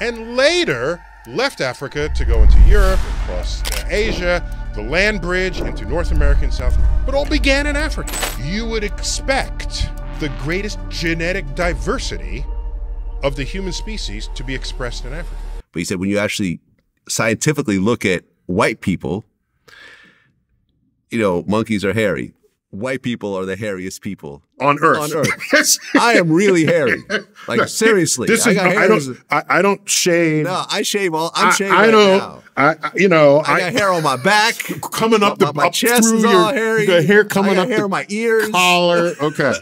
and later left Africa to go into Europe and cross Asia, the land bridge into North America and South America. But all began in Africa. You would expect the greatest genetic diversity of the human species to be expressed in Africa. But he said when you actually scientifically look at white people, you know, monkeys are hairy. White people are the hairiest people on Earth. On Earth. I am really hairy. Like, no, seriously. I don't shave. No, I shave all. I'm shaving right now. I got hair on my back. Coming up my chest is all hairy. The hair coming up hair on my ears. Collar. Okay.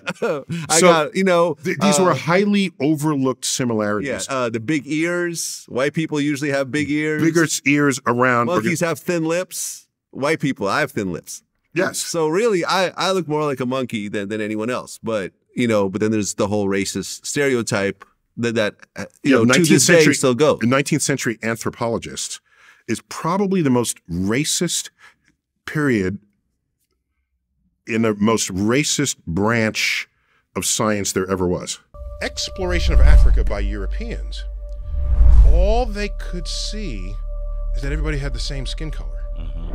These were highly overlooked similarities. Yeah, the big ears. White people usually have big ears. Bigger ears around. Monkeys have thin lips. White people, I have thin lips. Yes. So really, I look more like a monkey than anyone else. But, you know, but then there's the whole racist stereotype that to this day still goes. The 19th century anthropologist is probably the most racist period in the most racist branch of science there ever was. Exploration of Africa by Europeans, all they could see is that everybody had the same skin color.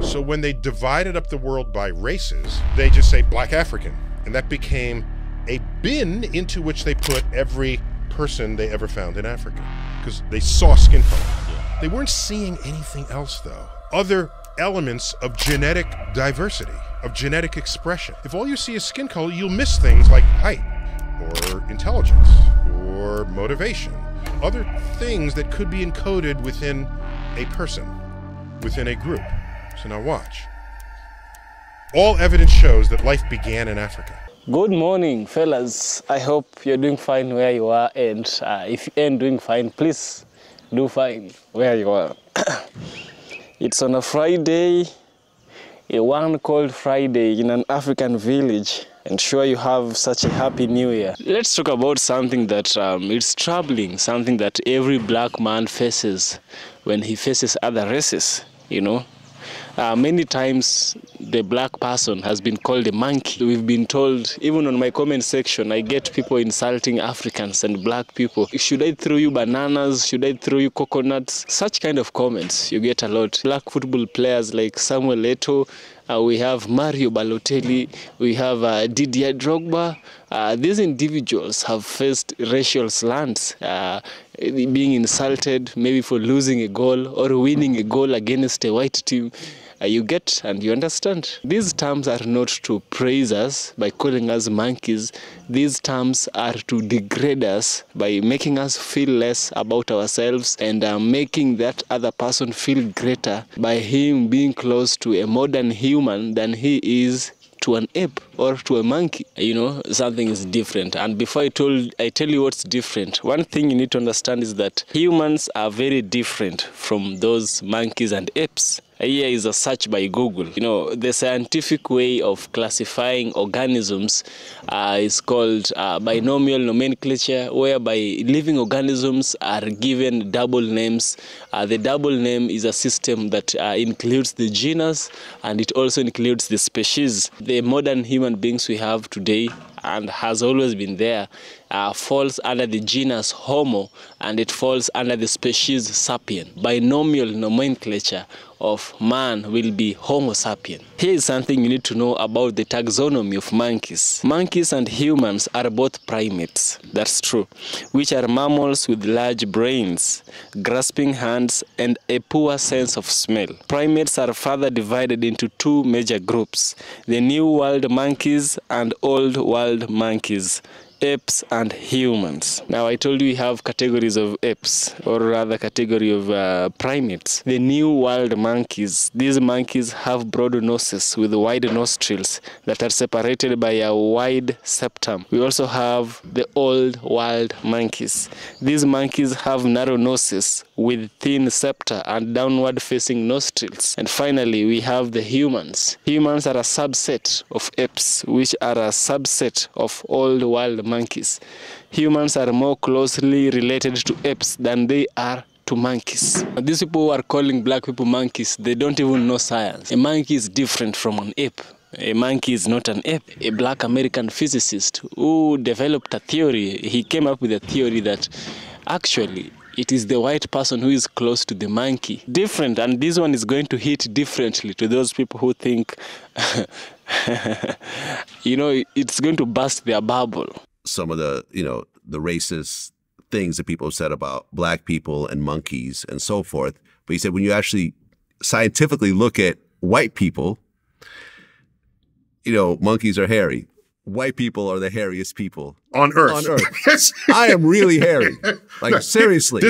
So when they divided up the world by races, they just say Black African. And that became a bin into which they put every person they ever found in Africa, because they saw skin color. Yeah. They weren't seeing anything else, though. Other elements of genetic diversity, of genetic expression. If all you see is skin color, you'll miss things like height, or intelligence, or motivation. Other things that could be encoded within a person, within a group. So now watch. All evidence shows that life began in Africa. Good morning, fellas. I hope you're doing fine where you are, and if you ain't doing fine, please do fine where you are. It's on a Friday, a one cold Friday in an African village, and sure you have such a happy new year. Let's talk about something that is troubling, something that every black man faces when he faces other races, you know. Many times the black person has been called a monkey. We've been told, even on my comment section, I get people insulting Africans and black people. Should I throw you bananas? Should I throw you coconuts? Such kind of comments you get a lot. Black football players like Samuel Eto'o, we have Mario Balotelli, we have Didier Drogba. These individuals have faced racial slants, being insulted maybe for losing a goal or winning a goal against a white team. You get and you understand. These terms are not to praise us by calling us monkeys. These terms are to degrade us by making us feel less about ourselves and making that other person feel greater by him being close to a modern human than he is to an ape or to a monkey. You know, something is different. And before I tell you what's different, one thing you need to understand is that humans are very different from those monkeys and apes. Here is a search by Google. You know, the scientific way of classifying organisms is called binomial nomenclature, whereby living organisms are given double names. The double name is a system that includes the genus and it also includes the species. The modern human beings we have today and has always been there falls under the genus Homo, and it falls under the species sapien. Binomial nomenclature of man will be Homo sapien. Here is something you need to know about the taxonomy of monkeys. Monkeys and humans are both primates, that's true, which are mammals with large brains, grasping hands, and a poor sense of smell. Primates are further divided into two major groups, the New World monkeys and Old World monkeys. Apes and humans. Now I told you we have categories of apes, or rather category of primates. The New World monkeys. These monkeys have broad noses with wide nostrils that are separated by a wide septum. We also have the Old World monkeys. These monkeys have narrow noses with thin septa and downward facing nostrils. And finally we have the humans. Humans are a subset of apes, which are a subset of Old World monkeys. Humans are more closely related to apes than they are to monkeys. These people who are calling black people monkeys, they don't even know science. A monkey is different from an ape. A monkey is not an ape. A black American physicist who developed a theory, he came up with a theory that actually it is the white person who is close to the monkey. Different, and this one is going to hit differently to those people who think, it's going to burst their bubble. Some of the, the racist things that people have said about black people and monkeys and so forth. But he said when you actually scientifically look at white people, monkeys are hairy. White people are the hairiest people on Earth. On Earth. I am really hairy. Like, no, seriously.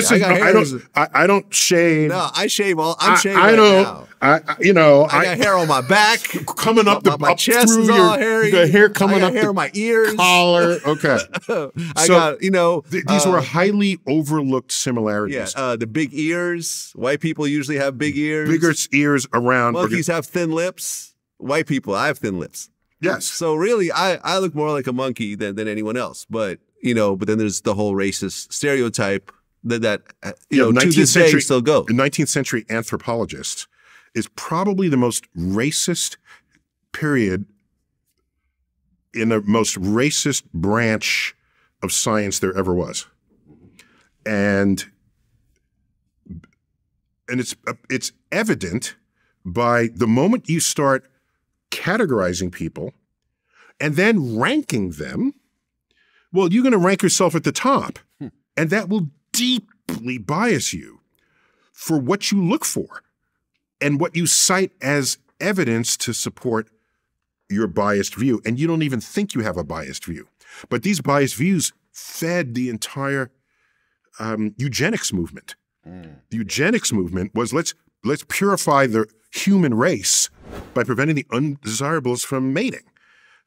I don't shave. No, I shave I'm shaving I know. now. I got hair on my back. Coming up my chest is all hairy. The hair coming up hair on my ears. Collar. Okay. These were highly overlooked similarities. Yeah, the big ears. White people usually have big ears. Bigger ears around. Monkeys have thin lips. White people, I have thin lips. Yes. So really, I look more like a monkey than anyone else. But but then there's the whole racist stereotype that to this day still goes. The 19th century anthropologist is probably the most racist period in the most racist branch of science there ever was, and it's evident by the moment you start categorizing people and then ranking them. Well, you're going to rank yourself at the top, and that will deeply bias you for what you look for and what you cite as evidence to support your biased view. And you don't even think you have a biased view. But these biased views fed the entire eugenics movement. The eugenics movement was let's purify the human race by preventing the undesirables from mating,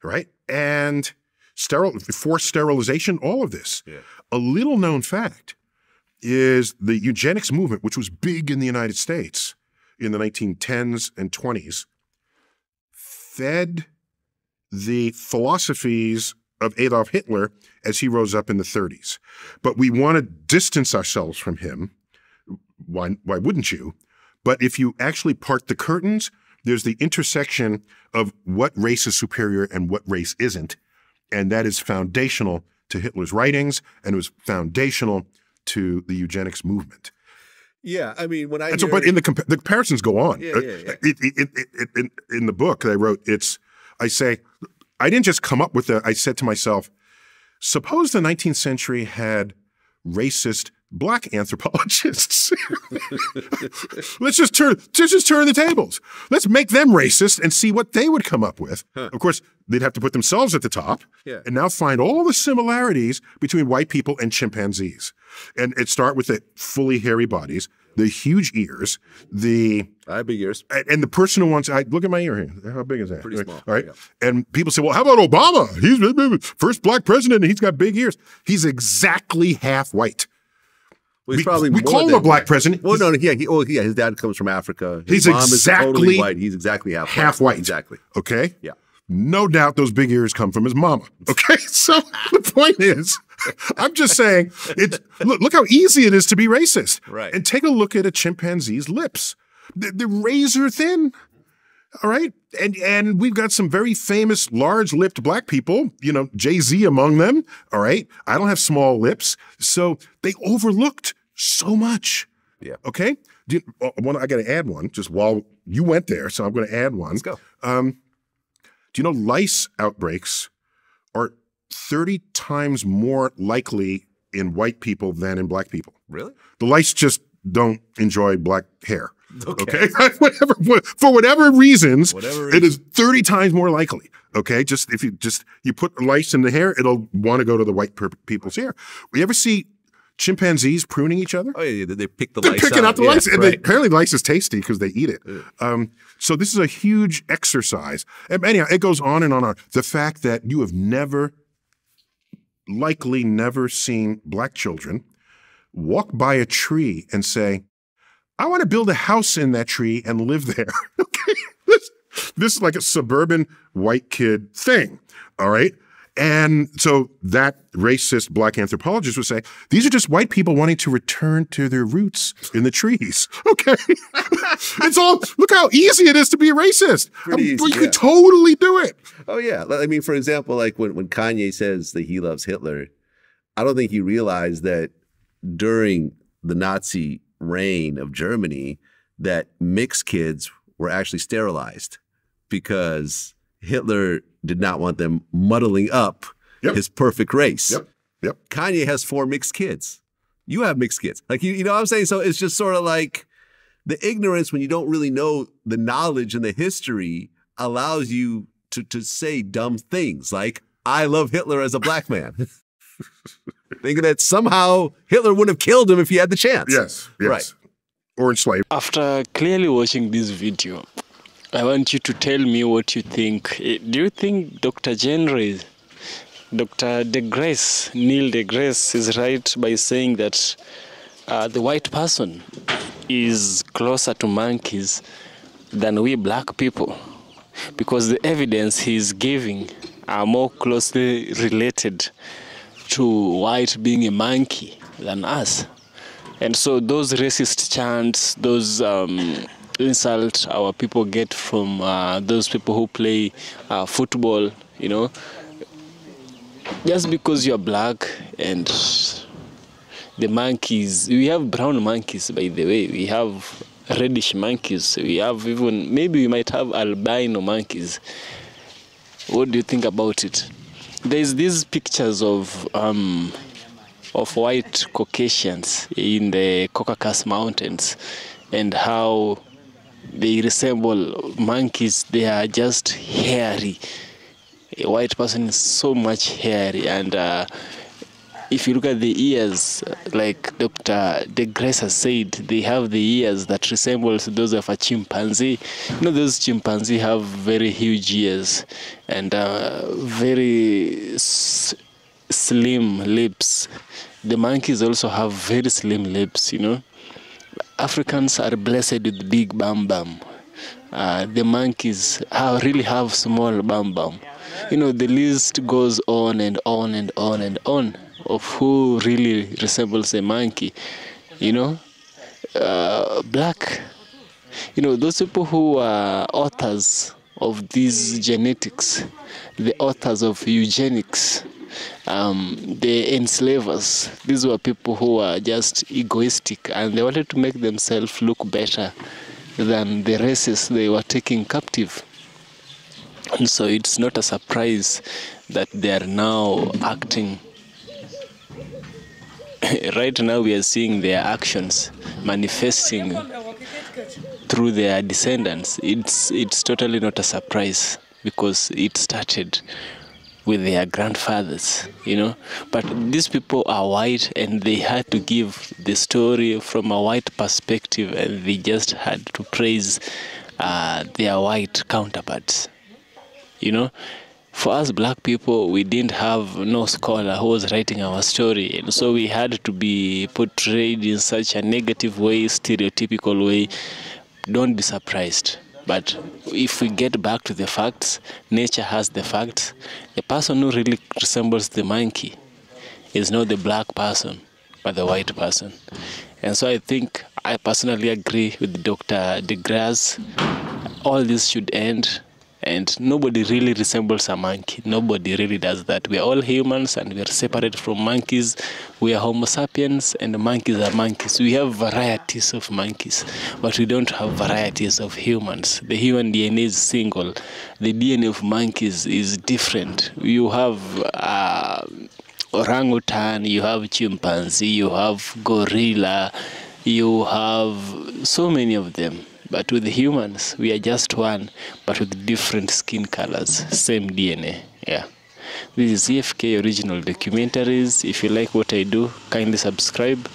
right? And forced sterilization, all of this. Yeah. A little known fact is the eugenics movement, which was big in the United States in the 1910s and 20s, fed the philosophies of Adolf Hitler as he rose up in the 30s. But we want to distance ourselves from him. Why wouldn't you? But if you actually part the curtains, there's the intersection of what race is superior and what race isn't. And that is foundational to Hitler's writings, and it was foundational to the eugenics movement. Yeah, I mean, when I but in the comparisons go on. Yeah. In the book that I wrote, I say, I didn't just come up with I said to myself, suppose the 19th century had racist black anthropologists. Let's just turn the tables. Let's make them racist and see what they would come up with. Huh. Of course, they'd have to put themselves at the top and now find all the similarities between white people and chimpanzees. And it start with the fully hairy bodies, the huge ears, I have big ears. And the person who wants, look at my ear here. How big is that? Pretty small. All right. Yeah. And people say, well, how about Obama? He's the first black president and he's got big ears. He's exactly half white. Well, we call him a black president. Well, no, yeah, his dad comes from Africa. He's mom exactly is totally white. He's exactly half white. Exactly. Okay? Yeah. No doubt those big ears come from his mama. Okay? So the point is, I'm just saying, look how easy it is to be racist. Right. And take a look at a chimpanzee's lips. They're razor thin. All right? And we've got some very famous large-lipped black people, Jay-Z among them. All right? I don't have small lips. So they overlooked so much. Yeah. Okay? I got to add one just while you went there, so I'm going to add one. Let's go. Do you know lice outbreaks are 30 times more likely in white people than in black people? Really? The lice just don't enjoy black hair. Okay? For whatever reasons, it is 30 times more likely. Okay? Just if you put lice in the hair, it'll want to go to the white people's hair. We ever see chimpanzees pruning each other? Oh, yeah, they pick the They're lice picking out the lice. And right. apparently lice is tasty because they eat it. Yeah. So this is a huge exercise. And anyhow, it goes on and on. The fact that you have likely never seen black children walk by a tree and say, I want to build a house in that tree and live there. Okay? This is like a suburban white kid thing. All right? And so that racist black anthropologist would say, these are just white people wanting to return to their roots in the trees. Okay. Look how easy it is to be a racist. You could totally do it. Oh, yeah. I mean, for example, like when Kanye says that he loves Hitler, I don't think he realized that during the Nazi reign of Germany that mixed kids were actually sterilized because Hitler did not want them muddling up his perfect race. Kanye has 4 mixed kids. You have mixed kids. Like, you know what I'm saying? So it's just sort of like the ignorance when you don't really know the knowledge and the history allows you to say dumb things like, I love Hitler as a black man. Thinking that somehow Hitler wouldn't have killed him if he had the chance. Yes. Right. Or enslaved. After clearly watching this video, I want you to tell me what you think. Do you think Dr. Neil deGrasse is right by saying that the white person is closer to monkeys than we black people? Because the evidence he's giving are more closely related to white being a monkey than us. And so those racist chants, those insults our people get from those people who play football, you know, just because you're black and the monkeys, we have brown monkeys, by the way, we have reddish monkeys, we have even, maybe we might have albino monkeys. What do you think about it? There's these pictures of white Caucasians in the Caucasus Mountains and how they resemble monkeys. They are just hairy. A white person is so much hairy, and if you look at the ears, like Dr. deGrasse has said, they have the ears that resembles those of a chimpanzee. You know, those chimpanzees have very huge ears and very slim lips. The monkeys also have very slim lips, you know. Africans are blessed with big bum bum. The monkeys really have small bum bum. You know, the list goes on and on and on and on of who really resembles a monkey, you know. Black, you know, those people who are authors of these genetics, the authors of eugenics, the enslavers, these were people who were just egoistic and they wanted to make themselves look better than the races they were taking captive. And so it's not a surprise that they are now acting. Right now we are seeing their actions manifesting through their descendants. It's totally not a surprise because it started with their grandfathers, you know. But these people are white and they had to give the story from a white perspective, and they just had to praise their white counterparts, you know. For us black people, we didn't have no scholar who was writing our story, and so we had to be portrayed in such a negative way, stereotypical way. Don't be surprised. But if we get back to the facts, nature has the facts. The person who really resembles the monkey is not the black person, but the white person. And so I think I personally agree with Dr. deGrasse. All this should end, and nobody really resembles a monkey. Nobody really does that. We are all humans and we are separate from monkeys. We are Homo sapiens and monkeys are monkeys. We have varieties of monkeys, but we don't have varieties of humans. The human DNA is single. The DNA of monkeys is different. You have orangutan, you have chimpanzee, you have gorilla, you have so many of them. But with humans, we are just one, but with different skin colors, same DNA. Yeah. This is EFK Original Documentaries. If you like what I do, kindly subscribe.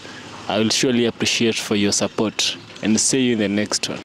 I will surely appreciate for your support, and see you in the next one.